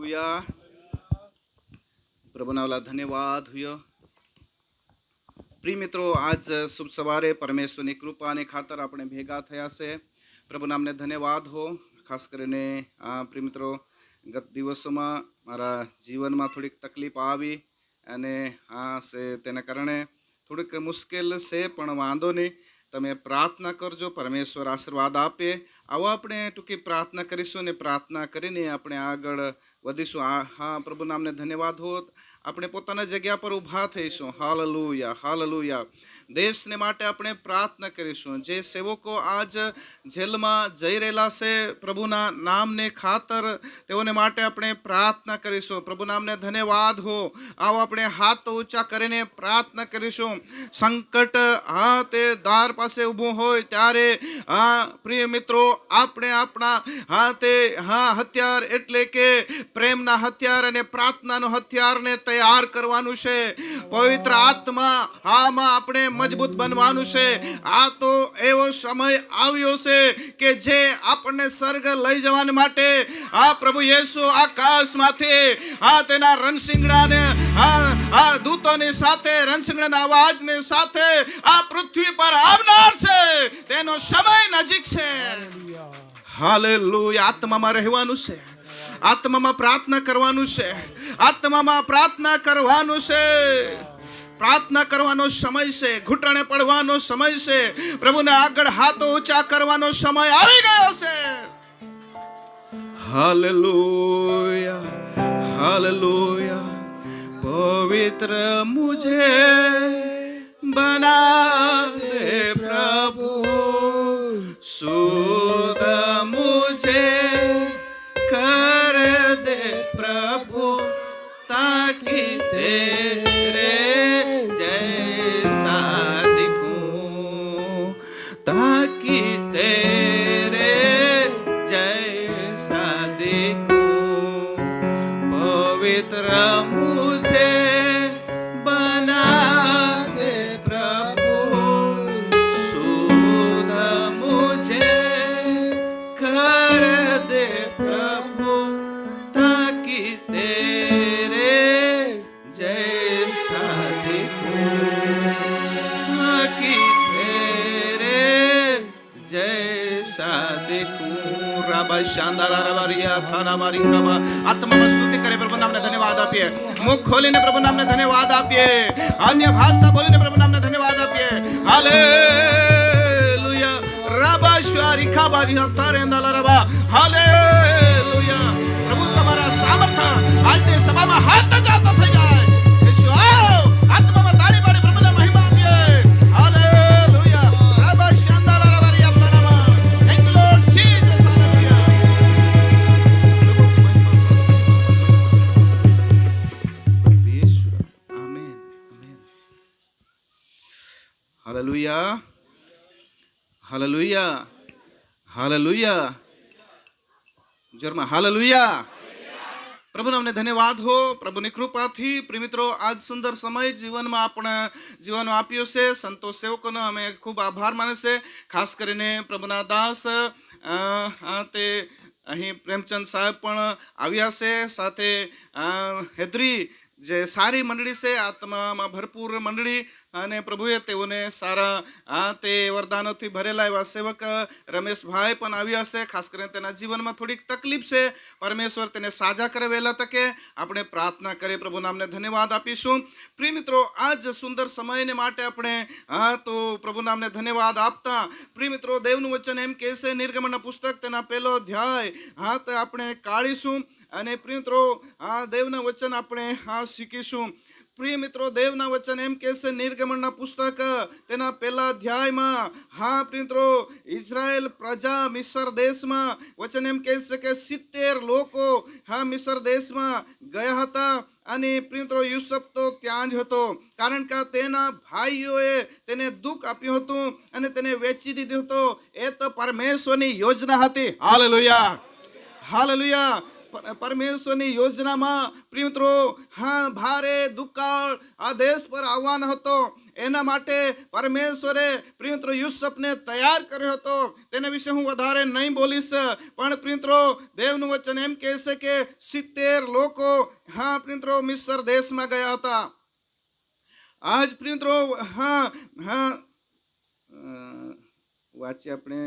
Hallelujah. प्रभुना वाला धन्यवाद हुयो। प्रिय मित्रों, आज शुभ सवारे परमेश्वरनी कृपाने खातर આપણે ભેગા થયા છે। પ્રભુ નામને ધન્યવાદ હો। ખાસ કરીને પ્રિય મિત્રો, ગત દિવસોમાં મારા જીવનમાં થોડીક તકલીફ આવી અને છે તેના કારણે થોડીક મુશ્કેલ છે, પણ વાંધો નહીં, તમે પ્રાર્થના કરજો, પરમેશ્વર આશીર્વાદ આપે। આવો આપણે ટૂંકી પ્રાર્થના કરીશું અને પ્રાર્થના કરીને આપણે આગળ વધીશું। હા, પ્રભુ નામને ધન્યવાદ હો। આપણે પોતાના જગ્યા પર ઊભા થઈશું। Hallelujah, hallelujah. દેશને માટે આપણે પ્રાર્થના કરીશું। જે સેવકો આજ જેલમાં જઈ રહેલા છે, પ્રભુના નામને ખાતર તેઓને માટે આપણે પ્રાર્થના કરીશું। પ્રભુ નામને ધન્યવાદ હો। આવો આપણે હાથ ઊંચા કરીને પ્રાર્થના કરીશું। સંકટ તે દ્વાર પાસે ઊભું હોય ત્યારે પ્રિય મિત્રો, આપણે આપણા હથિયાર એટલે કે પ્રેમના હથિયાર અને પ્રાર્થનાનો હથિયારને તૈયાર કરવાનું છે। પવિત્ર આત્મા આપણે મજબૂત બનવાનું છે। આ તો એવો સમય આવ્યો છે કે જે આપણને સ્વર્ગ લઈ જવા માટે પ્રભુ યેસુ આકાશમાંથી તેના રણસિંગડાને દૂતોની સાથે રણસિંગડાના અવાજની સાથે આ પૃથ્વી પર આવનાર છે। તેનો સમય નજીક છે। હાલેલુયા। આત્મામાં રહેવાનું છે, આત્મામાં પ્રાર્થના કરવાનું છે, આત્મામાં પ્રાર્થના કરવાનું છે। પ્રાર્થના કરવાનો સમય છે, ઘૂંટણે પડવાનો સમય છે, પ્રભુને આગળ હાથો ઊંચા કરવાનો સમય આવી ગયો છે। Hallelujah, hallelujah. પવિત્ર મુझे बना दे प्रभु, शुद्ध मुझे कर दे प्रभु, ताकि तेरे जैसा दिखूं, ताकि तेरे जैसा दिखूं। पवित्र मुझे बना दे प्रभु, शुद्ध मुझे कर दे प्रभु, ताकि तेरे जैसा दिखूं, ताकि तेरे जैसा दिखूं। रबा शांदाला रबरिया थाना मारी कबा। आत्मा में स्तुति करे, प्रभु नाम ने धन्यवाद आपिए। मुख खोलीने प्रभु नाम ने धन्यवाद आपिए। अन्य भाषा बोलीने प्रभु नाम ने धन्यवाद आपिए। हालेलुया। रबा श्वारी खाबारी तारेंदाला रबा। हालेलुया। प्रभु તમારા સામર્થ્ય આજની સભામાં હાલતા ચાલતા થઈ જાય। યીશુ આવો, આત્મામાં તાળી પાડી પ્રભુને મહિમા આપીએ। હાલેલુયા। રબા શાંદાલા રબરી આપતાનામાં। Thank you Lord Jesus. Hallelujah. Yeshu amen, amen. Hallelujah, hallelujah, hallelujah. જોરમાં હાલેલુયા। પ્રભુ નામને ધન્યવાદ હો। પ્રભુની કૃપાથી પ્રિય મિત્રો, આજ સુંદર સમય જીવનમાં આપણે જીવન આપ્યો છે। સંતો સેવકોનો અમે ખૂબ આભાર માને છે। ખાસ કરીને પ્રભુના દાસ તે અહીં પ્રેમચંદ સાહેબ પણ આવ્યા છે, સાથે હેદરી જે સારી મંડળી છે, આત્મામાં ભરપૂર મંડળી, અને પ્રભુએ તેઓને સારા તે વરદાનોથી ભરેલા એવા સેવક રમેશભાઈ પણ આવ્યા છે। ખાસ કરીને તેના જીવનમાં થોડીક તકલીફ છે, પરમેશ્વર તેને સાજા કરે વહેલા તકે। આપણે પ્રાર્થના કરીએ, પ્રભુ નામને ધન્યવાદ આપીશું। પ્રિય મિત્રો, આજ સુંદર સમયને માટે આપણે તો પ્રભુ નામને ધન્યવાદ આપતા પ્રિય મિત્રો, દેવનું વચન એમ કહે છે, નિર્ગમનના પુસ્તક તેના પહેલો અધ્યાય તો આપણે કાઢીશું અને પ્રિય મિત્રો દેવના વચન આપણે શીખીશું। પ્રિય મિત્રો, દેવના વચન એમ કહે છે, નિર્ગમનના પુસ્તક તેના પહેલા અધ્યાયમાં પ્રિય મિત્રો, ઇઝરાયેલ પ્રજા મિસર દેશમાં વચન એમ કહે છે કે 70 લોકો મિસર દેશમાં ગયા હતા અને પ્રિય મિત્રો, યુસુફ તો ત્યાં જ હતો, કારણ કે તેના ભાઈઓએ તેને દુઃખ આપ્યું હતું અને તેને વેચી દીધો હતો। એ તો પરમેશ્વરની યોજના હતી। Hallelujah, hallelujah. પરમેશ્વરની યોજનામાં પ્રિય મિત્રો ભારે દુકાળ આ દેશ પર આવવાનો હતો. એના માટે પરમેશ્વરે પ્રિય મિત્રો યુસુફને તૈયાર કર્યો હતો. તેના વિશે હું વધારે નહીં બોલીશ, પણ પ્રિય મિત્રો દેવનું વચન એમ કહે છે કે 70 લોકો પ્રિય મિત્રો મિસ્ર દેશમાં ગયા હતા. આજ પ્રિય મિત્રો વાંચીએ આપણે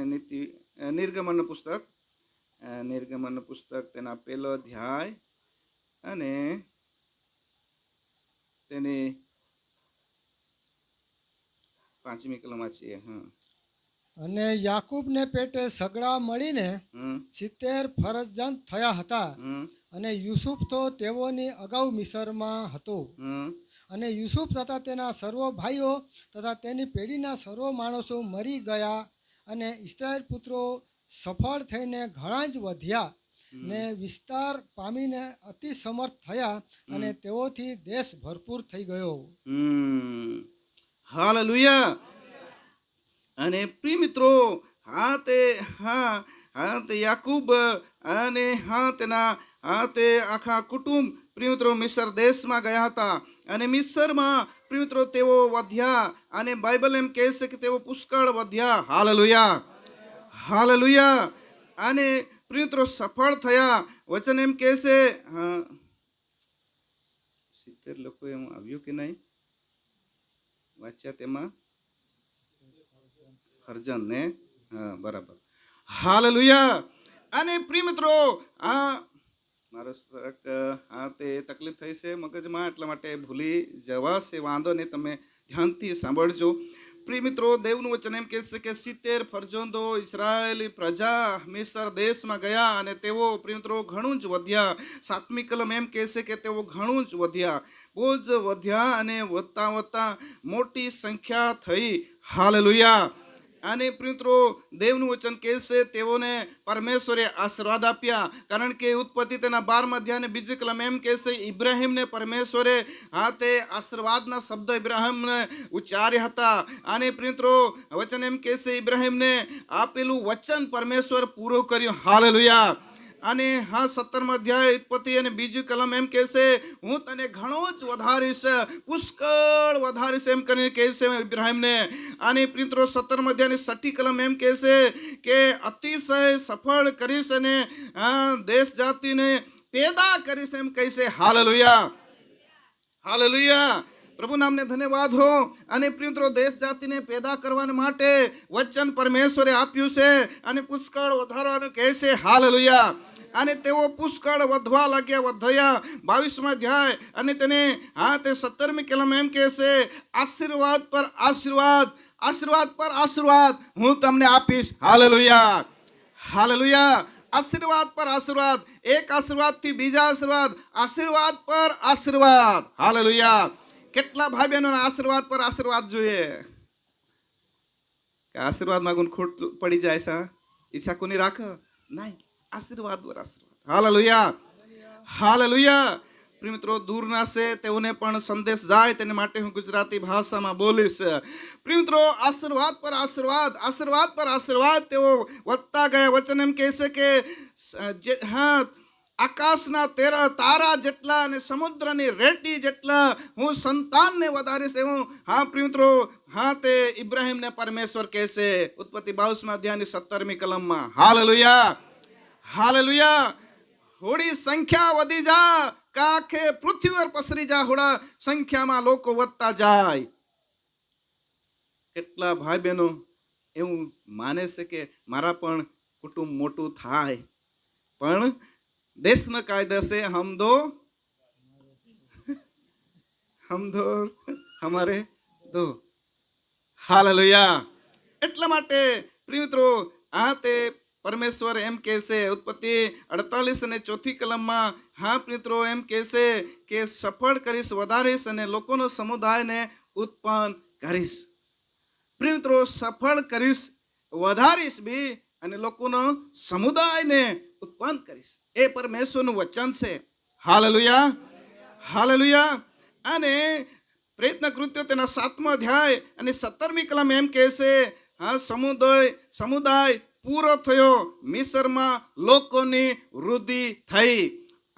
નિર્ગમનનું પુસ્તક તેના 1 અધ્યાય અને તેની 5મી કલમ વાંચીએ. અને યાકૂબને પેટે સગડા મળીને 70 ફરજંદ થયા હતા. અને યુસુફ તો તેઓની અગાઉ મિસરમાં હતો. અને યુસુફ તથા તેના સર્વ ભાઈઓ તથા તેની પેઢીના સર્વ માણસો મરી ગયા. અને ઇસ્રાયેલ પુત્રો સફળ થઈને ઘણા જ વધ્યા ને વિસ્તાર પામીને અતિ સમર્થ થયા. અને તેઓથી દેશ ભરપૂર થઈ ગયો. હાલેલુયા. અને પ્રિય મિત્રો તે યાકૂબ અને તે આખા કુટુંબ પ્રિય મિત્રો મિસર દેશમાં ગયા હતા. અને મિસરમાં પ્રિય મિત્રો તેઓ વધ્યા. અને બાઇબલ એમ કહે છે કે તેઓ પુષ્કળ વધ્યા. Hallelujah, hallelujah. અને પ્રિય મિત્રો સફળ થયા. વચન એમ કહે છે 70 લોકો એમ આવ્યું કે નહીં વાંચ્યા તેમાં ફરજંદ ને બરાબર. હાલેલુયા. અને પ્રિય મિત્રો મારો તે તકલીફ થઈ છે મગજમાં, એટલા માટે ભૂલી જવાશે, વાંધો નહીં, તમે ધ્યાનથી સાંભળજો. પ્રિય મિત્રો દેવનું વચન એમ કહે છે કે 70 ફરજંદો ઇસ્રાયેલી પ્રજા મિસર દેશમાં ગયા. અને તેઓ પ્રિય મિત્રો ઘણું જ વધ્યા. 7મી કલમ એમ કહે છે કે તેઓ ઘણું જ વધ્યા, બહુ જ વધ્યા. અને વધતા મોટી સંખ્યા થઈ. હાલેલુયા. અને પ્રિય મિત્રો દેવનું વચન કહે છે તેઓને પરમેશ્વરે આશીર્વાદ આપ્યા. કારણ કે ઉત્પત્તિ તેના 12મા અધ્યાય અને 2જી કલમ એમ કહે છે ઇબ્રાહિમને પરમેશ્વરે તે આશીર્વાદના શબ્દ ઇબ્રાહિમને ઉચ્ચાર્યા હતા. અને પ્રિય મિત્રો વચન એમ કહે છે ઇબ્રાહિમને આપેલું વચન પરમેશ્વર પૂરું કર્યું. હાલેલુયા. અને 17મા અધ્યાય ઉત્પત્તિ અને 2જી કલમ એમ કહે છે હું તને ઘણો જ વધારીશ, પુષ્કળ વધારીશ એમ કરીને કહે છે ઇબ્રાહિમને. અને પ્રિય મિત્રો 17મા અધ્યાયની 6ઠી કલમ એમ કહે છે કે અતિશય સફળ કરીશ અને દેશ જાતિને પેદા કરીશ એમ કહે છે. Hallelujah, hallelujah. પ્રભુ નામને ધન્યવાદ હો. અને પ્રિય મિત્રો દેશ જાતિને પેદા કરવા માટે વચન પરમેશ્વરે આપ્યું છે અને પુષ્કળ વધારવાનું કહે છે. હાલેલુયા. અને તેઓ પુષ્કળ વધવા લાગ્યા, વધ્યા. 22મા અધ્યાય અને તે 17મી કલમ એમ કહે છે આશીર્વાદ પર આશીર્વાદ, આશીર્વાદ પર આશીર્વાદ હું તમને આપીશ. Hallelujah, hallelujah. આશીર્વાદ પર આશીર્વાદ, એક આશીર્વાદથી બીજા આશીર્વાદ, આશીર્વાદ પર આશીર્વાદ. હાલેલુયા. કેટલા ભાઈ બહેનો આશીર્વાદ પર આશીર્વાદ જોઈએ? આશીર્વાદ માં ખોટ પડી જાય છે, ઈચ્છા કોની રાખ નહીં, આશીર્વાદ પર આશીર્વાદ. Hallelujah, hallelujah. પ્રિય મિત્રો દૂરના છે તેઓને પણ સંદેશ જાય તેને માટે હું ગુજરાતી ભાષામાં બોલીશ. પ્રિય મિત્રો આશીર્વાદ પર આશીર્વાદ, આશીર્વાદ પર આશીર્વાદ તેઓ વધતા ગયા. વચન એમ કહે છે કે આકાશના તારા જેટલા અને સમુદ્રની રેતી જેટલા હું સંતાનને વધારીશ એવું પ્રિય મિત્રો તે ઇબ્રાહિમને પરમેશ્વર કહે છે ઉત્પત્તિ 22મા અધ્યાયની 17મી કલમમાં. Hallelujah, hallelujah. હોડી સંખ્યા વધી જા, કાખે પૃથ્વી પર પસરી જા, હોડા સંખ્યામાં લોકો વધતા જાય. કેટલા ભાઈ બહેનો એવું માને છે કે મારા પણ કુટુંબ મોટું થાય, પણ દેશના કાયદા છે હમ દો હમારે દો. હાલેલુયા. એટલા માટે પ્રિય મિત્રો તે પરમેશ્વર એમ કહે છે ઉત્પત્તિ 48 અને 4ઠી કલમમાં પ્રિય મિત્રો એમ કહે છે કે સફળ કરીશ, વધારીશ અને લોકોનો સમુદાયને ઉત્પન્ન કરીશ. પ્રિય મિત્રો સફળ કરીશ, વધારીશ બી અને લોકોનો સમુદાયને ઉત્પન્ન કરીશ. એ પરમેશ્વરનું વચન છે. Hallelujah, hallelujah. અને પ્રયત્ન કૃત્યો તેના 7મા અધ્યાય અને 17મી કલમ એમ કહે છે સમુદાય પૂરો થયો. મિસરમાં લોકોની વૃદ્ધિ થઈ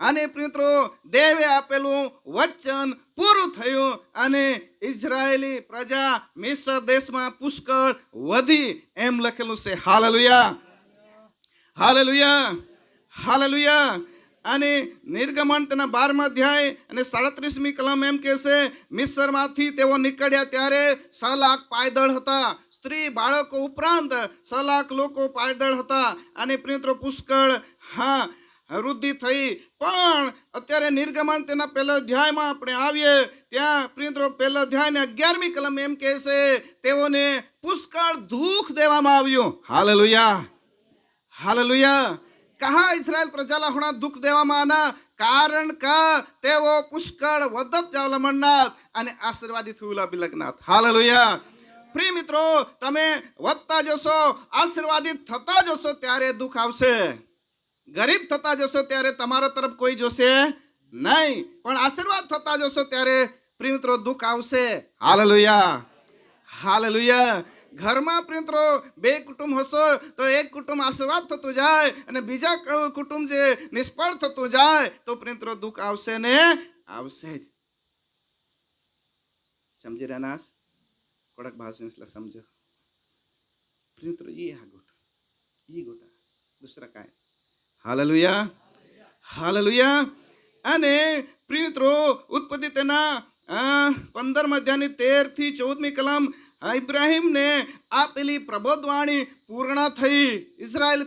અને મિત્રો દેવે આપેલું વચન પૂરું થયું અને ઇઝરાયેલી પ્રજા મિસર દેશમાં પુષ્કળ વધી એમ લખેલું છે. Hallelujah, hallelujah, hallelujah. અને નિર્ગમન તેના 12મા અધ્યાય અને 37મી કલમ એમ કહે છે, મિસરમાંથી તેઓ નીકળ્યા ત્યારે 6 લાખ પાયદળ હતા. સ્ત્રી બાળકો ઉપરાંત 6 લાખ લોકો પાયદળ હતા અને મિત્રો પુષ્કળ વૃદ્ધિ થઈ. પણ અત્યારે નિર્ગમન તેના 1 અધ્યાયમાં આપણે આવીએ ત્યાં મિત્રો 1 અધ્યાય ને 11મી કલમ એમ કહે છે, તેઓને પુષ્કળ દુઃખ દેવામાં આવ્યું. Hallelujah, hallelujah. कहा इस्राएल प्रजाला होना दुःख देવામાં આના કારણ કે તેઓ પુષ્કળ વધત જાવલા મળનાર અને આશીર્વાદિત થયેલા બિલગનાથ. हालेलुया. પ્રિય મિત્રો, તમે વધતા જશો, આશીર્વાદિત થતા જશો ત્યારે દુઃખ આવશે. ગરીબ થતા જશો ત્યારે તમારા તરફ કોઈ જોશે નહીં, પણ આશીર્વાદ થતા જશો ત્યારે પ્રિય મિત્રો દુઃખ આવશે. Hallelujah, hallelujah. ઘરમાં મિત્રો 2 કુટુંબ હશો તો એક કુટુંબ આશીર્વાદ થતું જાય અને બીજા કુટુંબ જે નિષ્ફળ થતું જાય તો મિત્રો દુઃખ આવશે ને આવશે જ. समझे रानास कड़क भाषा इसला समझो प्रिय ये हा गोटा दूसरा काय. Hallelujah, hallelujah. અને પ્રિય મિત્રો ઉત્પત્તિ તેના 15મા અધ્યાયની 13 થી 14મી કલમ इब्राहिम ने આપેલી પ્રબોધવાણી પૂર્ણ થઈ. ઇઝરાયલ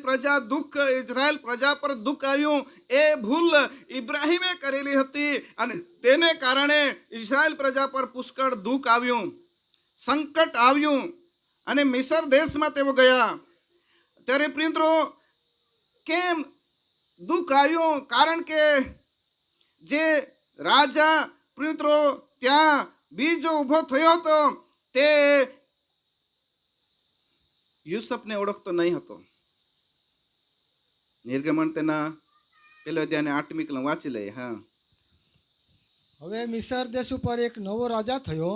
પ્રજા પર દુઃખ આવ્યું. એ ભૂલ ઇબ્રાહિમે કરેલી હતી અને તેને કારણે ઇઝરાયલ પ્રજા પર પુષ્કળ દુઃખ આવ્યું, સંકટ આવ્યું અને મિસર દેશમાં તેઓ ગયા. ત્યારે પ્રિય મિત્રો કેમ દુઃખ આવ્યું? કારણ કે જે રાજા પ્રિય મિત્રો ત્યાં બીજો ઊભો થયો હતો તે યુસુફને ઓળખતો નહીં હતો. નિર્ગમન તેના 1 અધ્યાયને 8મી કલમ વાંચી લઈએ. હવે મિસર દેશ ઉપર એક નવો રાજા થયો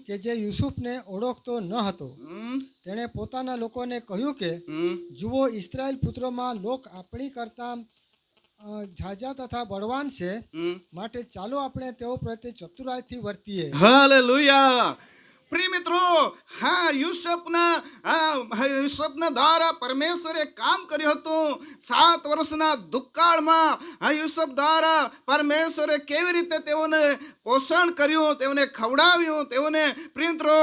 કે જે યુસુફને ઓળખતો ન હતો. તેણે પોતાના લોકોને કહ્યું કે જુઓ, ઇસ્રાયેલ પુત્રોમાં લોક આપણી કરતા ઝાઝા તથા બળવાન છે, માટે ચાલો આપણે તેઓ પ્રત્યે ચતુરાઈથી વર્તીએ. હાલેલુયા. प्रिय मित्रों, हाँ યુસુફના દ્વારા પરમેશ્વરે કામ કર્યું હતું. 7 વર્ષના દુષ્કાળમાં યુસુફ દ્વારા પરમેશ્વરે કેવી રીતે તેઓને પોષણ કર્યું, તેઓને ખવડાવ્યું, તેઓને પ્રિય મિત્રો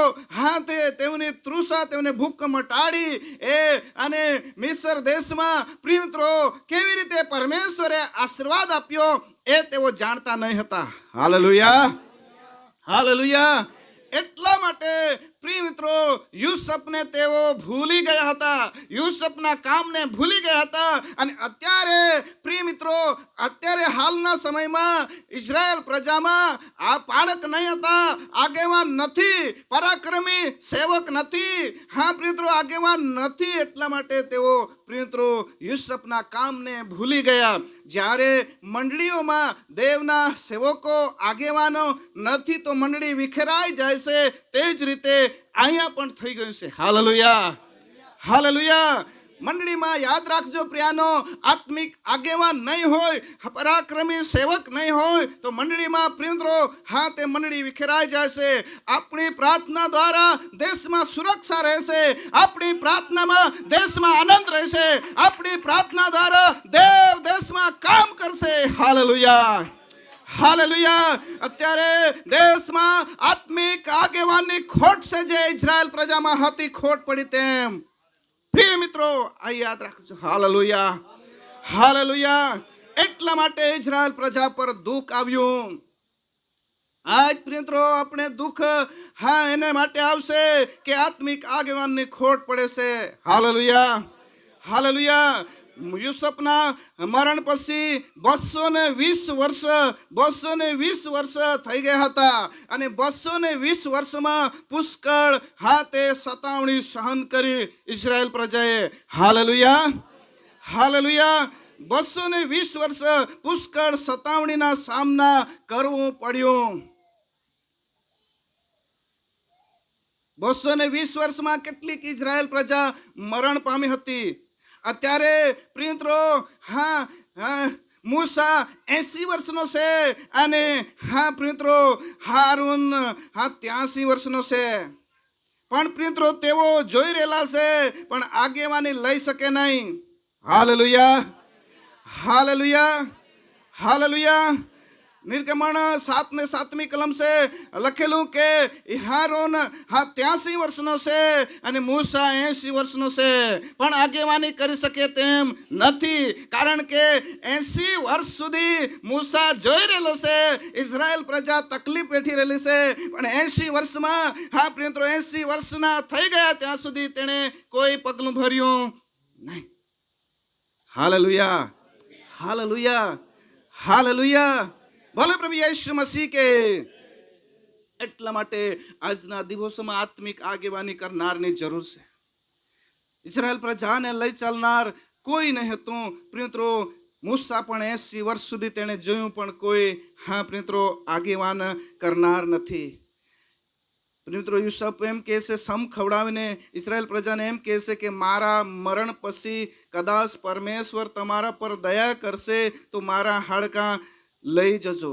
તેઓની તૃષા, તેઓને ભૂખ મટાડી અને મિસર દેશમાં પ્રિય મિત્રો કેવી રીતે પરમેશ્વરે આશીર્વાદ આપ્યો એ તેઓ જાણતા નહીં હતા. Hallelujah, hallelujah. એટલા માટે પ્રિય મિત્રો યુસુફને તેઓ ભૂલી ગયા હતા, યુસુફના કામને ભૂલી ગયા હતા. અને અત્યારે પ્રિય મિત્રો હાલના સમયમાં ઇઝરાયલ પ્રજામાં આ પાળક નહીં હતા, આગેવાન નથી, પરાક્રમી સેવક નથી, પ્રિય મિત્રો આગેવાન નથી. એટલા માટે તેઓ પ્રિય મિત્રો યુસુફના કામને ભૂલી ગયા. જ્યારે મંડળીઓમાં દેવના સેવકો આગેવાનો નથી તો મંડળી વિખેરાઈ જાય છે. તે જ રીતે અહીંયા પણ થઈ ગયું છે. Hallelujah, hallelujah. મંડળીમાં યાદ રાખજો પ્રિયાનો, આત્મિક આગેવાન નહીં હોય, પરાક્રમી સેવક નહીં હોય તો મંડળીમાં પ્રિય મિત્રો તે મંડળી વિખેરાઈ જાય છે. આપણી પ્રાર્થના દ્વારા દેશમાં સુરક્ષા રહેશે, આપણી પ્રાર્થનામાં દેશમાં આનંદ રહેશે, આપણી પ્રાર્થના દ્વારા દેવ દેશમાં કામ કરશે. Hallelujah, hallelujah. અત્યારે દેશમાં આત્મિક આગેવાનની ખોટ છે, જે ઇઝરાયલ પ્રજામાં હતી ખોટ પડી તેમ. પ્રિય મિત્રો આ યાદ રાખજો. Hallelujah, hallelujah. એટલા માટે ઇઝરાયલ પ્રજા પર દુઃખ આવ્યું. આજ પ્રિય મિત્રો આપણે દુઃખ એને માટે આવશે કે આત્મિક આગેવાનની ખોટ પડે છે. Hallelujah, hallelujah. યુસુફના મરણ પછી 220 વર્ષ થઈ ગયા હતા અને 220 વર્ષમાં પુષ્કળ તે સતાવણી સહન કરી ઇઝરાયલ પ્રજાએ. Hallelujah, hallelujah. 220 વર્ષ પુષ્કળ સતાવણીના સામના કરવું પડ્યું. 220 વર્ષમાં કેટલીક ઇઝરાયલ પ્રજા મરણ પામી હતી. અત્યારે પ્રિય મિત્રો મૂસા 80 વર્ષનો છે અને પ્રિય મિત્રો હારૂન 83 વર્ષનો છે. પણ પ્રિય મિત્રો તેઓ જોઈ રહેલા છે પણ આગેવાની લઈ શકે નહીં. Hallelujah, hallelujah, hallelujah. નિર્ગમન 7:7 કલમ છે લખેલું કે હારૂન 83 વર્ષનો છે અને મૂસા 80 વર્ષનો છે, પણ આગેવાની કરી શકે તેમ નથી. કારણ કે 80 વર્ષ સુધી મૂસા જોઈ રહેલો છે, ઇઝરાયલ પ્રજા તકલીફ વેઠી રહેલી છે, પણ 80 વર્ષમાં પ્રિય મિત્રો 80 વર્ષના થઈ ગયા ત્યાં સુધી તેણે કોઈ પગલું ભર્યું નહીં. Hallelujah, hallelujah, hallelujah. ભલે પ્રભુ યેસુ મસીહ કે. એટલા માટે આજના દિવસોમાં આત્મિક આગેવાની કરનારની જરૂર છે. ઇઝરાયલ પ્રજાને લઈ ચાલનાર કોઈ નહીં હતું. પ્રિય મિત્રો મૂસા પણ 80 વર્ષ સુધી તેણે જોયું પણ કોઈ પ્રિય મિત્રો આગેવાન કરનાર નથી. પ્રિય મિત્રો યુસુફ એમ કહે છે, સમ ખવડાવીને ઇઝરાયલ પ્રજાને એમ કહે છે કે મારા મરણ પછી કદાચ પરમેશ્વર તમારા પર દયા કરશે તો મારા હાડકાં લઈ જજો.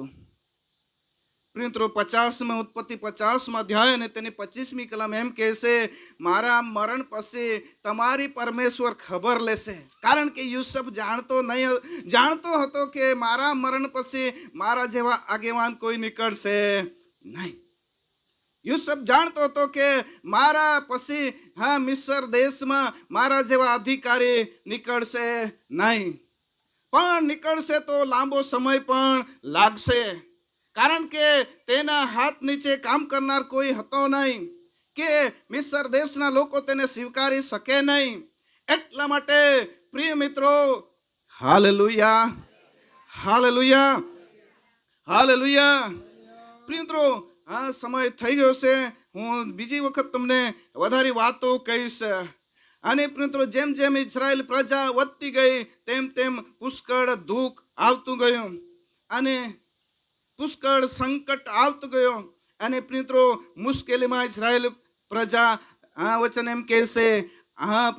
પ્રિય મિત્રો 50માં ઉત્પત્તિ 50માં અધ્યાય અને તેની 25મી કલમ એમ કહે છે મારા મરણ પછી તમારી પરમેશ્વર ખબર લેશે. કારણ કે યુસુફ જાણતો હતો કે મારા મરણ પછી મારા જેવા આગેવાન કોઈ નીકળશે નહીં. યુસુફ જાણતો હતો કે મારા પછી મિસ્ર દેશમાં મારા જેવા અધિકારી નીકળશે નહીં, પણ નીકળશે તો લાંબો સમય પણ લાગશે. કારણ કે તેના હાથ નીચે કામ કરનાર કોઈ હતો નહીં, કે મિસ્ર દેશના લોકો તેને સ્વીકારી શકે નહીં. એટલા માટે પ્રિય મિત્રો હાલેલુયા, હાલેલુયા, હાલેલુયા. પ્રિય મિત્રો સમય થઈ ગયો છે. હું બીજી વખત તમને વધારે વાતો કહીશ. અને મિત્રો જેમ જેમ ઇઝરાયલ પ્રજા વધતી ગઈ તેમ તેમ પુષ્કળ દુઃખ આવતું ગયું અને પુષ્કળ સંકટ આવતું ગયું. અને મિત્રો મુશ્કેલીમાં ઇઝરાયલ પ્રજા વચન એમ કહે છે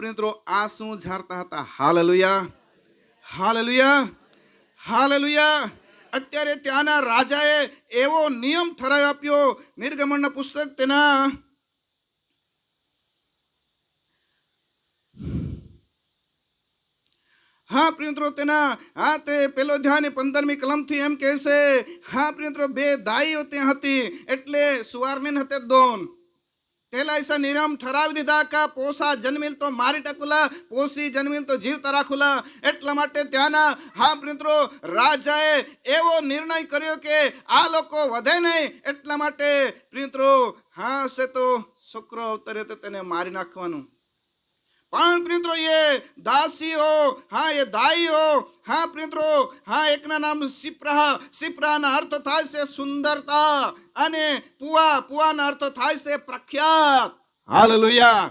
મિત્રો આંસુ ઝારતા હતા. Hallelujah, hallelujah, hallelujah. અત્યારે ત્યાંના રાજાએ એવો નિયમ ઠરાવી આપ્યો. નિર્ગમનના પુસ્તક તેના પ્રિય મિત્રો તેના તે પેલો અધ્યાય 15મી કલમથી એમ કહે છે પ્રિય મિત્રો 2 દાઈઓ ત્યાં હતી, એટલે સુવારમીન હતે 2. તેલા ऐसा नियम ठरावी દીધા કા પોસા જન્મેલ તો મારી ટકુલા, પોસી જન્મેલ તો જીવતા રાખુલા. એટલા માટે ત્યાંના મિત્રો રાજાએ એવો નિર્ણય કર્યો કે આ લોકો વધે નહીં. એટલા માટે મિત્રો છે તો છોકરો અવતરે તો તેને મારી નાખવાનું. પણ મિત્રો એ દાસીઓ એ દાઈઓ મિત્રો એકના નામ સિપ્રા. સિપ્રાના અર્થ થાય છે સુંદરતા અને પુઆના અર્થ થાય છે પ્રખ્યાત. Hallelujah,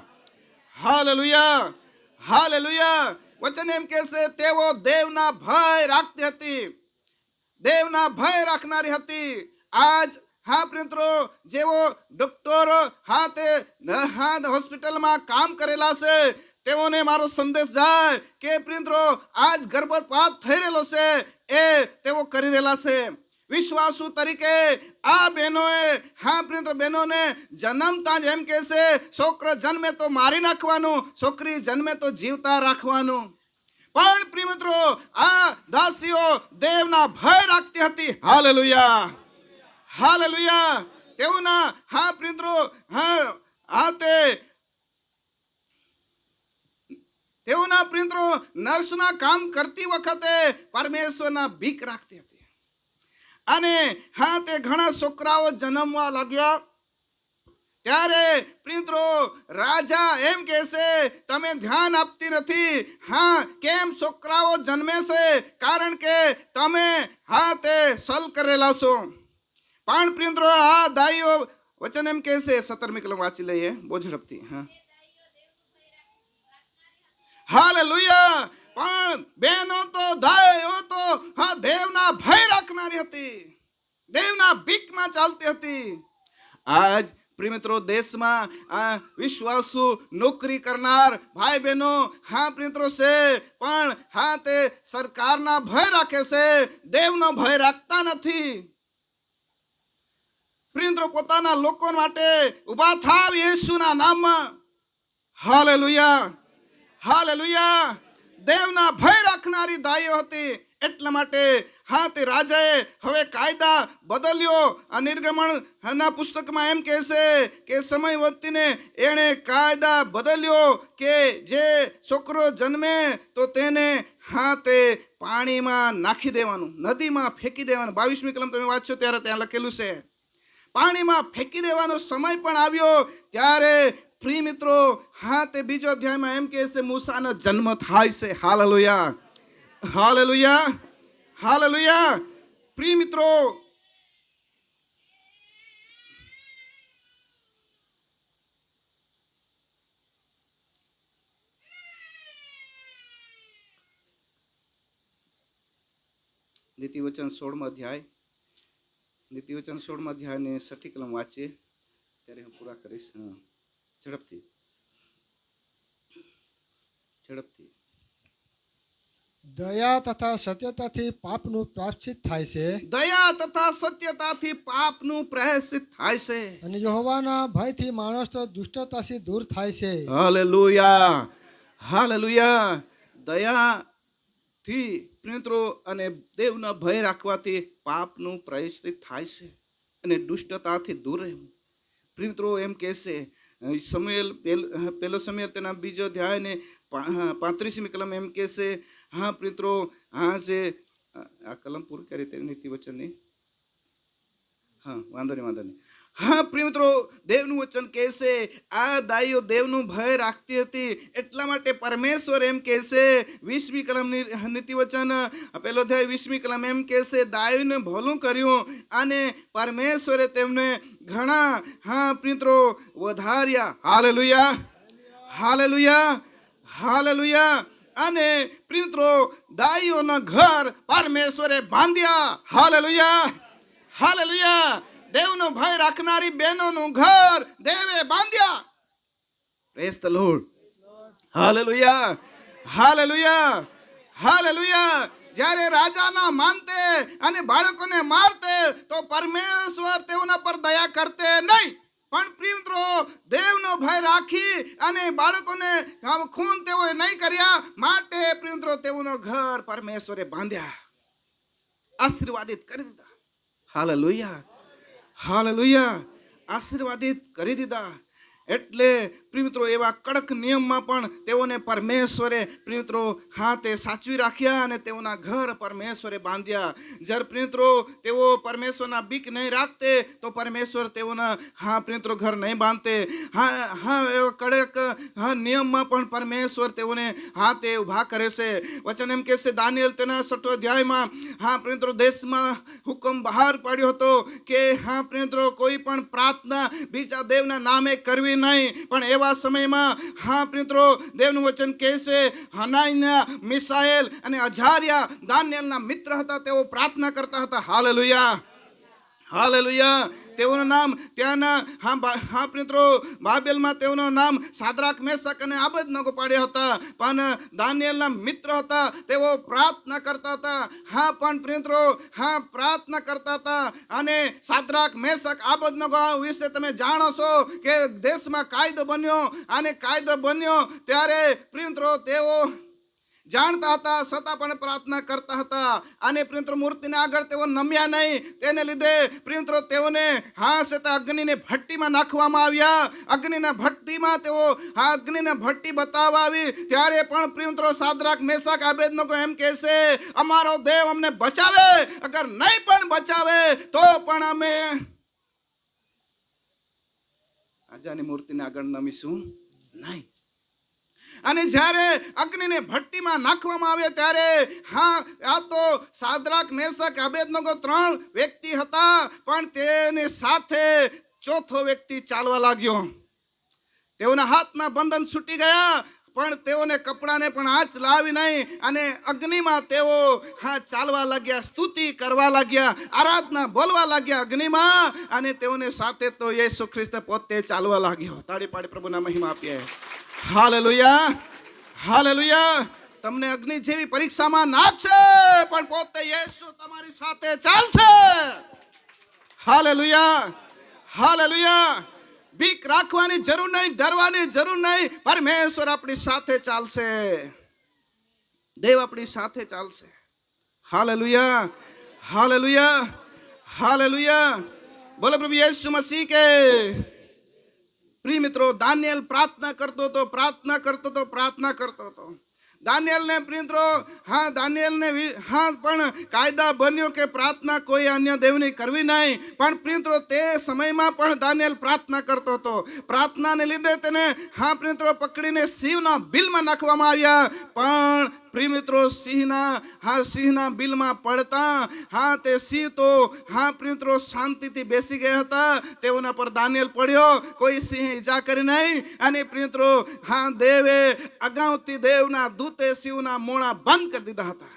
hallelujah, hallelujah. વચન એમ કહે છે તેઓ દેવના ભય રાખતી હતી, દેવના ભય રાખનારી હતી. આજ મિત્રો જેવો ડોક્ટરો તે હોસ્પિટલમાં કામ કરેલા છે તેઓને મારો સંદેશ જાય કે મિત્રો આજ ગર્ભપાત થઈ રહેલો છે એ તેઓ કરી રહેલા છે. વિશ્વાસુ તરીકે આ બહેનોએ મિત્રો બહેનોને જન્મતા જ એમ કહે છે છોકરો જન્મે તો મારી નાખવાનું, છોકરી જન્મે તો જીવતા રાખવાનું. પણ પ્રિય મિત્રો આ દાસીઓ દેવના ભય રાખતી હતી. Hallelujah, hallelujah. તેઓના મિત્રો તેઓના મિત્રો નર્સના કામ કરતી વખતે પરમેશ્વરના ભીખ રાખતી હતી. અને તે ઘણા છોકરાઓ જન્મવા લાગ્યા. ત્યારે મિત્રો રાજા એમ કહે છે તમે ધ્યાન આપતી નથી. કેમ છોકરાઓ જન્મે છે? કારણ કે તમે તે સલ કરેલા છો. પણ પ્રિય આ દાઈઓ વચન એમ કહે છે 17મી કલમ વાંચી લઈએ બહુ ઝડપથી. હાલેલુયા. પણ બહેનો તો દાઈઓ તો દેવના ભય રાખનારી હતી, દેવના ભીખમાં ચાલતી હતી. આજ પ્રિય મિત્રો દેશમાં આ વિશ્વાસુ નોકરી કરનાર ભાઈ બહેનો પ્રિય મિત્રો છે, પણ તે સરકારના ભય રાખે છે, દેવનો ભય રાખતા નથી. પ્રિય મિત્રો પોતાના લોકો માટે ઊભા થાવ યેસુના નામમાં. Hallelujah, hallelujah. દેવના ભય રાખનારી દાઈઓ હતી, એટલા માટે તે રાજાએ હવે કાયદા બદલ્યો. આ નિર્ગમનના પુસ્તકમાં એમ કહે છે કે સમય વધતીને એણે કાયદા બદલ્યો કે જે છોકરો જન્મે તો તેને તે પાણીમાં નાખી દેવાનું, નદીમાં ફેંકી દેવાનું. 22મી કલમ તમે વાંચો ત્યારે ત્યાં લખેલું છે પાણીમાં ફેંકી દેવાનો સમય પણ આવ્યો. ત્યારે પ્રિય મિત્રો તે બીજો અધ્યાયમાં એમ કહે છે મૂસાનો જન્મ થાય છે. Hallelujah, hallelujah, hallelujah. પ્રિય મિત્રો નીતિવચન 16મો અધ્યાય, નીતિવચન 16મા અધ્યાયને 6ઠી કલમ વાંચીએ ત્યારે હું પૂરા કરીશ. ઝડપથી ઝડપથી. દયા તથા સત્યતાથી પાપનું પ્રાયશ્ચિત થાય છે. દયા તથા સત્યતાથી પાપનું પ્રાયશ્ચિત થાય છે. અને યહોવાના ભયથી માણસ તો દુષ્ટતાથી દૂર થાય છે. Hallelujah, hallelujah. દયાથી મિત્રો અને દેવનો ભય રાખવાથી પાપનું પ્રાયશ્ચિત થાય છે અને દુષ્ટતાથી દૂર રહેવું. મિત્રો એમ કહેશે સમુએલ પહેલો સમુએલ તેના બીજો અધ્યાય ને 35મી કલમ એમ કહેશે. મિત્રો જે આ કલમ પૂરી કરી તે નીતિવચનની. વાંધો નહીં. પ્રિય મિત્રો દેવનું વચન કહેશે આ દાઈઓ દેવનું ભય રાખતી હતી, એટલા માટે પરમેશ્વર એમ કહેશે 20મી કલમ નીતિવચન પહેલો અધ્યાય 20મી કલમ એમ કહેશે દાઈઓને ભલું કર્યું અને પરમેશ્વરે તેમને ઘણા મિત્રો વધાર્યા. Hallelujah, hallelujah, hallelujah. અને પ્રિય મિત્રો દાઈઓના ઘર પરમેશ્વરે બાંધ્યા. Hallelujah, hallelujah. દેવનો ભય રાખનારી બહેનોનું ઘર દેવે બાંધ્યા. Praise the lord. Hallelujah, hallelujah, hallelujah. જ્યારે રાજાના માનતે અને બાળકોને મારતે તો પરમેશ્વર તેઓના પર દયા કરતે નહીં, પણ પ્રિય મિત્રો દેવનો ભય રાખી અને બાળકોને ખૂન તેઓએ નહીં કર્યા માટે પ્રિય મિત્રો તેઓનો ઘર પરમેશ્વરે બાંધ્યા, આશીર્વાદિત કરી દીધા. Hallelujah, hallelujah. આશીર્વાદિત કરી દીધા. એટલે પ્રિય મિત્રો એવા કડક નિયમમાં પણ તેઓને પરમેશ્વરે પ્રિય મિત્રો તે સાચવી રાખ્યા અને તેઓના ઘર પરમેશ્વરે બાંધ્યા. જ્યારે પ્રિય મિત્રો તેઓ પરમેશ્વરના બીક નહીં રાખતે તો પરમેશ્વર તેઓના પ્રિય મિત્રો ઘર નહીં બાંધતે. એવા કડક નિયમમાં પણ પરમેશ્વર તેઓને તે ઊભા કરે છે. વચન એમ કહે છે દાનિયેલ તેના 6ઠો અધ્યાયમાં પ્રિય મિત્રો દેશમાં હુકમ બહાર પાડ્યો હતો કે પ્રિય મિત્રો કોઈ પણ પ્રાર્થના બીજા દેવના નામે કરવી નહીં. પણ એવા સમયમાં મિત્રો દેવનું વચન કહે છે હનાન્યા, મિસાએલ અને અઝારિયા દાનિયેલના મિત્ર હતા, તેઓ પ્રાર્થના કરતા હતા. Hallelujah, hallelujah. તેઓનું નામ ત્યાંના મિત્રો બાબેલમાં તેઓનું નામ સાદ્રાક, મેશક અને આબેદનગો પાડ્યા હતા. પણ દાનિયેલના મિત્ર હતા, તેઓ પ્રાર્થના કરતા હતા. પણ મિત્રો પ્રાર્થના કરતા હતા. અને સાદ્રાક, મેશક, આબેદનગો વિશે તમે જાણો છો કે દેશમાં કાયદો બન્યો અને કાયદો બન્યો ત્યારે મિત્રો તેઓ જાણતા હતા છતાં પણ પ્રાર્થના કરતા હતા. અને પ્રિય મૂર્તિને આગળ તેઓ નમ્યા નહીં. તેને લીધે પ્રિય તેઓને અગ્નિને ભઠ્ઠીમાં નાખવામાં આવ્યા. અગ્નિના ભઠ્ઠીમાં તેઓ અગ્નિના ભઠ્ઠી બતાવવા આવી ત્યારે પણ પ્રિય સાદ્રાક, મેશક, આબેદનગો એમ કહેશે અમારો દેવ અમને બચાવે, અગર નહીં પણ બચાવે તો પણ અમે આજાની મૂર્તિને આગળ નમીશું નહીં. અને જ્યારે અગ્નિને ભઠ્ઠીમાં નાખવામાં આવે ત્યારે આ તો સાદ્રાક, મેશક, આબેદનગો 3 વ્યક્તિ હતા, પણ તેની સાથે ચોથો વ્યક્તિ ચાલવા લાગ્યો. તેઓના હાથના બંધન છૂટી ગયા. પણ તેઓને કપડાને પણ આંચ લાવી નહીં અને અગ્નિમાં તેઓ ચાલવા લાગ્યા, સ્તુતિ કરવા લાગ્યા, આરાધના બોલવા લાગ્યા અગ્નિમાં, અને તેઓને સાથે તો યેસુ ખ્રિસ્ત પોતે ચાલવા લાગ્યો. તાળી પાડી પ્રભુના મહિમા આપીએ. Hallelujah, hallelujah. તમને અગ્નિ જેવી પરીક્ષામાં નાખશે પણ પોતે યેસુ તમારી સાથે ચાલશે. Hallelujah, hallelujah. બીક રાખવાની જરૂર નહીં, ડરવાની જરૂર નહીં. પરમેશ્વર આપણી સાથે ચાલશે, દેવ આપણી સાથે ચાલશે. Hallelujah, hallelujah, hallelujah. બોલો પ્રભુ યેસુ મસીહ કે. પ્રિય મિત્રો, દાનિયેલ પ્રાર્થના કરતો હતો, પ્રાર્થના કરતો હતો, પ્રાર્થના કરતો હતો. દાનિયેલને પ્રિય મિત્રો, દાનિયેલને પણ કાયદા બન્યો કે પ્રાર્થના કોઈ અન્ય દેવની કરવી નહીં. પણ પ્રિય મિત્રો, તે સમયમાં પણ દાનિયેલ પ્રાર્થના કરતો હતો. પ્રાર્થનાને લીધે તેને પ્રિય મિત્રો પકડીને સિંહના બિલમાં નાખવામાં આવ્યા. પણ પ્રિય મિત્રો, સિંહના બિલમાં પડતા તે સિંહ તો પ્રિય મિત્રો શાંતિથી બેસી ગયા હતા. તેઓના પર દાનિયેલ પડ્યો, કોઈ સિંહ ઈજા કરી નહીં. અને પ્રિય મિત્રો, દેવે અગાઉથી દેવના દૂતે સિંહના મોણા બંધ કરી દીધા હતા.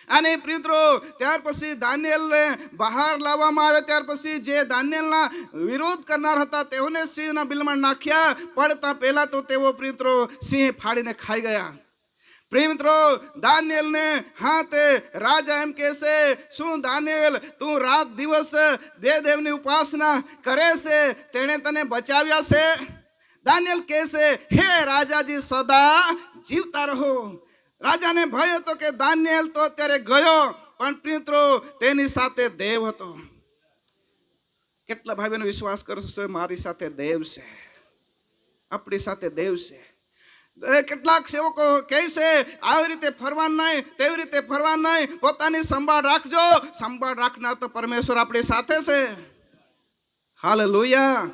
અને પ્રિય મિત્રો, ત્યાર પછી દાનિયેલને બહાર લાવવામાં આવે. ત્યાર પછી જે દાનિયેલના વિરોધ કરનાર હતા તેઓને સિંહના બિલમાં નાખ્યા. પડતા પહેલા તો તેઓ પ્રિય મિત્રો સિંહ ફાડીને ખાઈ ગયા. પ્રિય મિત્રો, દાનિયેલને તે રાજા એમ કહેશે, શું દાનિયેલ તું રાત દિવસ દેવની ઉપાસના કરે છે, તેણે તને બચાવ્યા છે? દાનિયેલ કહેશે, હે રાજાજી સદા જીવતા રહો. રાજાને ભય હતો કે દાનિયેલ તો અત્યારે ગયો, પણ પ્રિય મિત્રો તેની સાથે દેવ હતો. કેટલા ભાઈઓનો વિશ્વાસ કરશો મારી સાથે દેવ છે, આપણી સાથે દેવ છે? કેટલાક સેવકો કહે છે આવી રીતે ફરવાનું નહીં, તેવી રીતે ફરવાનું નહીં, પોતાની સંભાળ રાખજો. સંભાળ રાખનાર તો પરમેશ્વર આપણી સાથે છે. Hallelujah,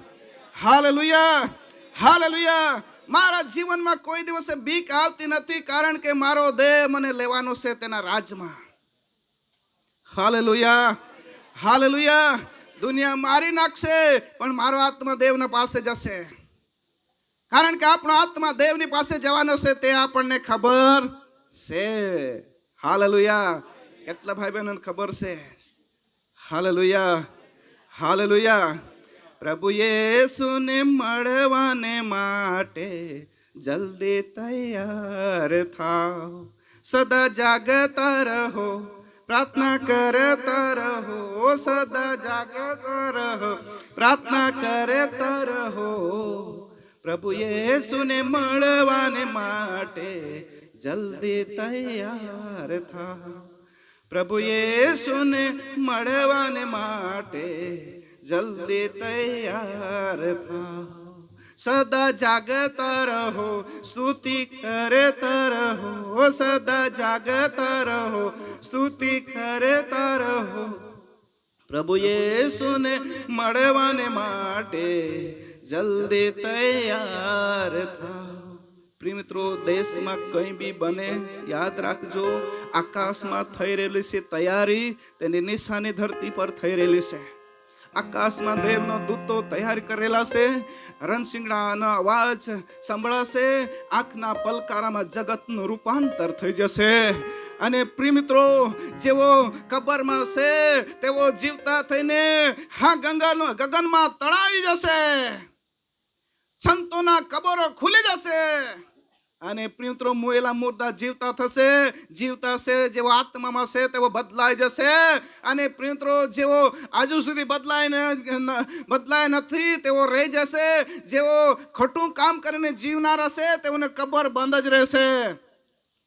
hallelujah, hallelujah. મારા જીવનમાં કોઈ દિવસે બીક આવતી નથી, કારણ કે મારો દેહ મને લેવાનો છે તેના રાજમાં. Hallelujah, hallelujah. દુનિયા મારી નાખશે પણ મારો આત્મા દેવના પાસે જશે, કારણ કે આપણો આત્મા દેવની પાસે જવાનો છે તે આપણને ખબર છે. હાલેલુયા. કેટલા ભાઈ બહેનોને ખબર છે? Hallelujah, hallelujah. પ્રભુ યેસુને મળવાને માટે જલ્દી તૈયાર થાઓ. સદા જાગતા રહો, પ્રાર્થના કરતા રહો. સદા જાગતા રહો, પ્રાર્થના કરતા રહો. પ્રભુ યેસુને મળવાને માટે જલ્દી તૈયાર થાઓ. પ્રભુ યેસુને મળવાને માટે જલ્દી તૈયાર થાઓ. સદા જાગતા રહો, સ્તુતિ કરતા રહો. સદા જાગતા રહો, સ્તુતિ કરતા રહો. પ્રભુ યેસુને મળવાને માટે જલ્દી તૈયાર થાઓ. પ્રિય મિત્રો, દેશમાં કંઈ બી બને યાદ રાખજો, આકાશમાં થઈ રહેલી છે તૈયારી, તેની નિશાની ધરતી પર થઈ રહેલી છે. આકાશમાં દેવનો દૂતો તૈયાર કરેલા છે. રણશિંગડાનો અવાજ સંભળાશે, આંખના પલકારામાં જગતનું રૂપાંતર થઈ જશે. અને પ્રિય મિત્રો, જેવો કબરમાં છે તેઓ જીવતા થઈને ગગનમાં તણાવી જશે. સંતોના કબરો ખુલી જશે. અને પ્રિય મિત્રો, મુએલા મુર્દા જીવતા થશે. જીવતા છે જેવો આત્મામાં છે તેવો બદલાઈ જશે. અને પ્રિય મિત્રો, જેવો આજુ સુધી બદલાય નથી તેવો રહી જશે. જેવો ખોટું કામ કરીને જીવનારા છે તેઓને કબર બંધ જ રહેશે.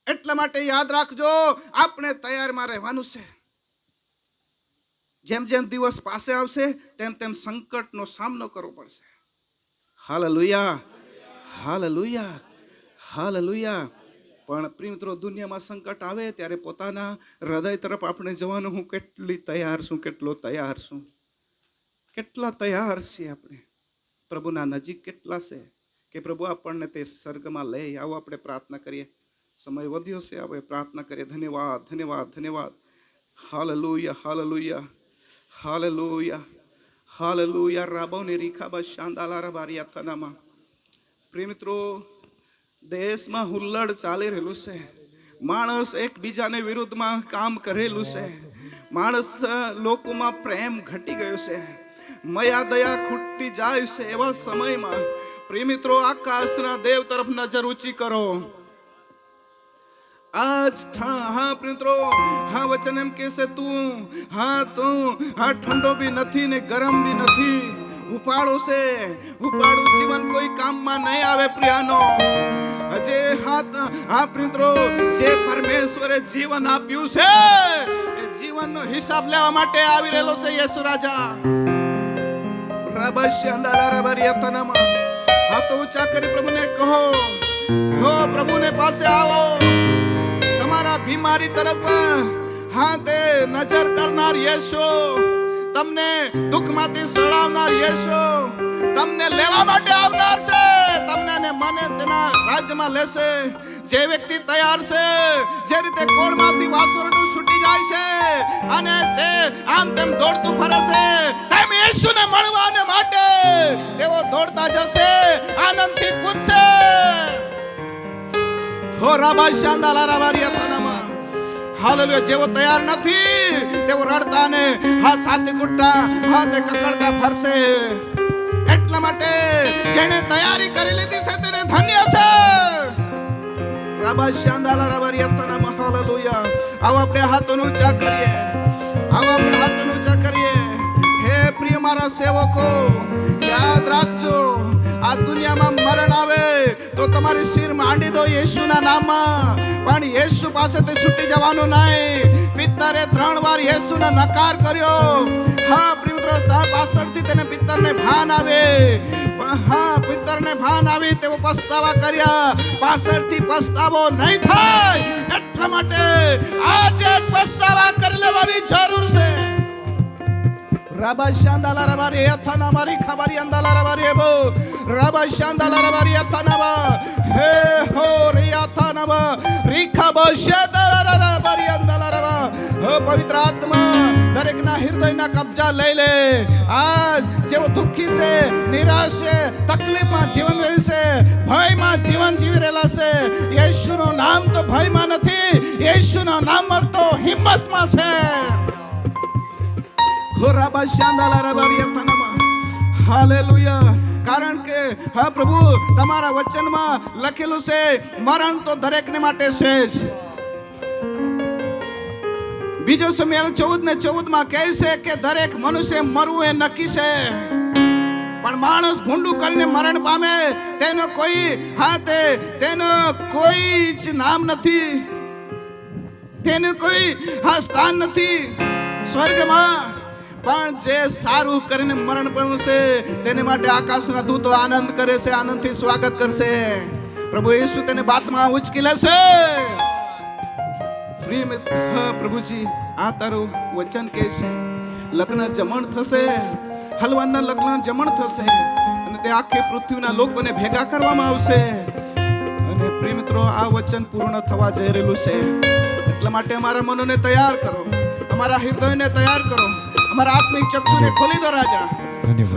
એટલા માટે યાદ રાખજો, આપણે તૈયારમાં રહેવાનું છે. જેમ જેમ દિવસ પાસે આવશે તેમ તેમ સંકટનો સામનો કરવો પડશે. Hallelujah, hallelujah, hallelujah. પણ પ્રિય મિત્રો, દુનિયામાં સંકટ આવે ત્યારે પોતાના હૃદય તરફ આપણે જવાનું, હું કેટલી તૈયાર છું, કેટલો તૈયાર છું, કેટલા તૈયાર છીએ આપણે. પ્રભુના નજીક કેટલા છે કે પ્રભુ આપણને તે સ્વર્ગમાં લઈ આવો. આપણે પ્રાર્થના કરીએ. સમય વધ્યો છે, આપણે પ્રાર્થના કરીએ. ધન્યવાદ, ધન્યવાદ, ધન્યવાદ. Hallelujah, hallelujah, hallelujah, hallelujah. રાબોને રીખાબા શાંદાલારા બારિયા થનામાં. પ્રિય મિત્રો, દેશમાં હુલ્લડ ચાલી રહેલું છે. માણસ એકબીજાને વિરુદ્ધમાં કામ કરેલું છે. માણસ લોકોમાં પ્રેમ ઘટી ગયો છે. મયા દયા ખૂટતી જાય છે. એવા સમયમાં પ્રિય મિત્રો, આકાશના દેવ તરફ નજર ઊંચી કરો. આજ હા મિત્રો, હા વચન એમ કે છે, તું ઠંડો બી નથી ને ગરમ બી નથી, ઉપાડો છે. ઉપાડું જીવન કોઈ કામમાં નહીં આવે પ્રિયાનો. જે મિત્રો, જે પરમેશ્વરે જીવન આપ્યું છે એ જીવનનો હિસાબ લેવા માટે આવી રહેલો છે યેસુ રાજા. હાથ ઊંચા કરી પ્રભુને કહો, હો પ્રભુને પાસે આવો. તમારા બીમારી તરફ તે નજર કરનાર યેસુ, તમને દુઃખમાંથી સડાવનાર યેસુ તમને લેવા માટે આવનાર છે. તમને અને મને તેના રાજ્યમાં લેશે. જે વ્યક્તિ તૈયાર છે, જે રીતે કોળમાંથી વાસરડું છૂટી જાય છે અને તે આમ તેમ દોડતું ફરે છે, તેમ યેસુને મળવાને માટે તેઓ દોડતા જશે, આનંદથી કૂદશે. હો રાબા શાંદાલા રાબારિયા તનામા. હાલેલુયા. જેવો તૈયાર નથી તેઓ રડતા ને સાથે કૂટતા હાથે કકડતા ફરશે. એટલા માટે જેને તૈયારી કરી લીધી છે તેને ધન્ય છે. રાબા શાંદાલા રાબારિયા તનામા. હાલેલુયા. આવો આપણે હાથો ઊંચા કરીએ. આવો આપણે હાથો ઊંચા કરીએ. હે પ્રિય મારા સેવકો, યાદ રાખજો, આ દુનિયામાં મરણ આવે તો તમારી સિર માંડી દો યેસુના નામમાં, પણ યેસુ પાસેથી છૂટી જવાનું નહીં. પિતરે 3 વાર યેસુનો નકાર કર્યો. હા પ્રિય પાછળથી તેને પિતરને ભાન આવે. પિતરને ભાન આવી તેઓ પસ્તાવા કર્યા. પાછળથી પસ્તાવો નહીં થાય. એટલા માટે આજે પસ્તાવા કરી લેવાની જરૂર છે. Rabba Shandala Rabari Athana Mari Kabari Andala Rabari Ebo Rabba Shandala Rabari Athanaba He Ho Riathanaba Rikaba Shadala Rabari Andala Raba પવિત્ર આત્મા દરેકના હૃદયના કબજા લઈ લે. આજ જેવો દુઃખી છે, નિરાશ છે, તકલીફમાં જીવન રહે છે, ભયમાં જીવન જીવી રહેલા છે, યેસુનું નામ તો ભયમાં નથી, યેસુનું નામ તો હિંમતમાં છે. હાલેલુયા. કારણ કે હા પ્રભુ, તમારા વચનમાં લખેલું છે મરણ તો દરેકને માટે છે જ. બીજો સમયલ 14:14 કહે છે કે દરેક મનુષ્ય મરવું એ નક્કી છે, પણ માણસ ભૂંડું કરીને મરણ પામે તેનો કોઈ જ નામ નથી, તેનું કોઈ સ્થાન નથી સ્વર્ગમાં. પણ જે સારું કરીને મરણ પામશે તેને માટે આકાશના દૂતો આનંદ કરે છે, આનંદથી સ્વાગત કરશે. પ્રભુ યેસુ તેને બાતમાં ઉચકી લેશે. પ્રભુજી, આ તારું વચન કે છે લગ્ન જમણ થશે, હલવાના લગ્ન જમણ થશે અને તે આખી પૃથ્વીના લોકોને ભેગા કરવામાં આવશે. અને પ્રિય મિત્રો, આ વચન પૂર્ણ થવા જઈ રહેલું છે. એટલા માટે અમારા મનોને તૈયાર કરો, અમારા હૃદયને તૈયાર કરો, અમારા આત્મિક ચક્ષુને ખોલી દો રાજા.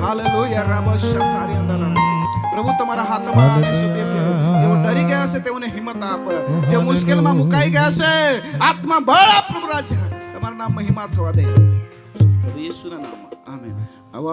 હાલેલુયા. રાબા શતારી અંદલા. પ્રભુ તમારા હાથમાં આવીશું બેસે. જેઓ ડરી ગયા છે તેઓને હિંમત આપ, જે મુશ્કેલમાં મુકાઈ ગયા છે આત્મા બળ આપ પ્રભુ રાજા. તમારા નામ મહિમા થવા દે પ્રભુ યેસુના નામમાં. આમેન. આવો